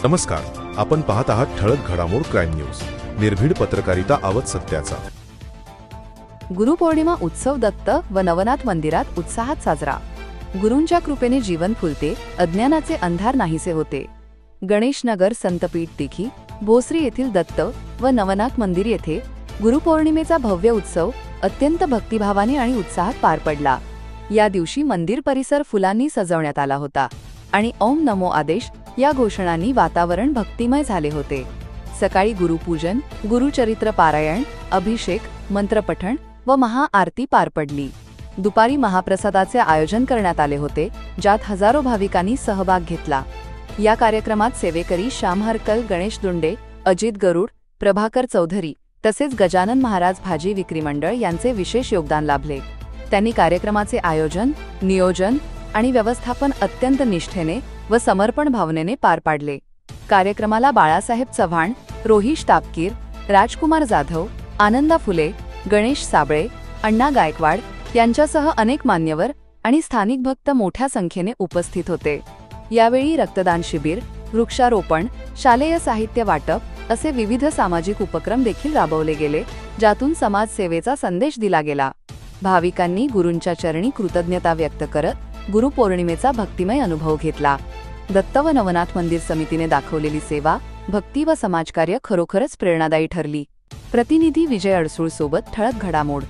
नमस्कार, आपण पाहत आहात ठळक घडामोड क्राईम न्यूज. निर्भीड पत्रकारिता, आवाज सत्याचा. गुरुपौर्णिमा उत्सव दत्त व नवनाथ मंदिरात उत्साहात साजरा. गुरूंच्या कृपेने जीवन फुलते, अज्ञानाचे अंधार नाहीसे होते. गणेशनगर संतपीठ तिखी भोसरी येथील दत्त व नवनाथ मंदिर येथे गुरुपौर्णिमेचा भव्य उत्सव अत्यंत भक्तिभावाने आणि उत्साहात पार पडला. या दिवशी मंदिर परिसर फुलांनी सजवण्यात आला होता आणि ओम नमो आदेश या घोषणांनी वातावरण भक्तिमय झाले होते. सकाळी गुरुपूजन, गुरुचरित्र पारायण, अभिषेक, मंत्रपठण व महाआरती पार पडली. दुपारी महाप्रसादाचे आयोजन करण्यात आले होते, ज्यात हजारो भाविकांनी सहभाग घेतला. या कार्यक्रमात सेवेकरी श्याम हरकल, गणेश दुंडे, अजित गरुड, प्रभाकर चौधरी तसेच गजानन महाराज भाजी विक्री मंडळ यांचे विशेष योगदान लाभले. त्यांनी कार्यक्रमाचे आयोजन, नियोजन आणि व्यवस्थापन अत्यंत निष्ठेने व समर्पण भावनेने पार पाडले. कार्यक्रमाला बाळासाहेब चव्हाण, रोहिश तापकीर, राजकुमार जाधव, आनंदा फुले, गणेश साबळे, अण्णा गायकवाड यांच्यासह अनेक मान्यवर आणि स्थानिक भक्त मोठ्या संख्येने उपस्थित होते. यावेळी रक्तदान शिबिर, वृक्षारोपण, शालेय साहित्य वाटप असे विविध सामाजिक उपक्रम देखील राबवले गेले, ज्यातून समाजसेवेचा संदेश दिला गेला. भाविकांनी गुरूंच्या चरणी कृतज्ञता व्यक्त करत गुरुपौर्णिमेचा भक्तिमय अनुभव घेतला. दत्त व नवनाथ मंदिर समितीने दाखवलेली सेवा, भक्ती व समाजकार्य खरोखरच प्रेरणादायी ठरली. प्रतिनिधी विजय अडसूळ सोबत ठळक घडामोड.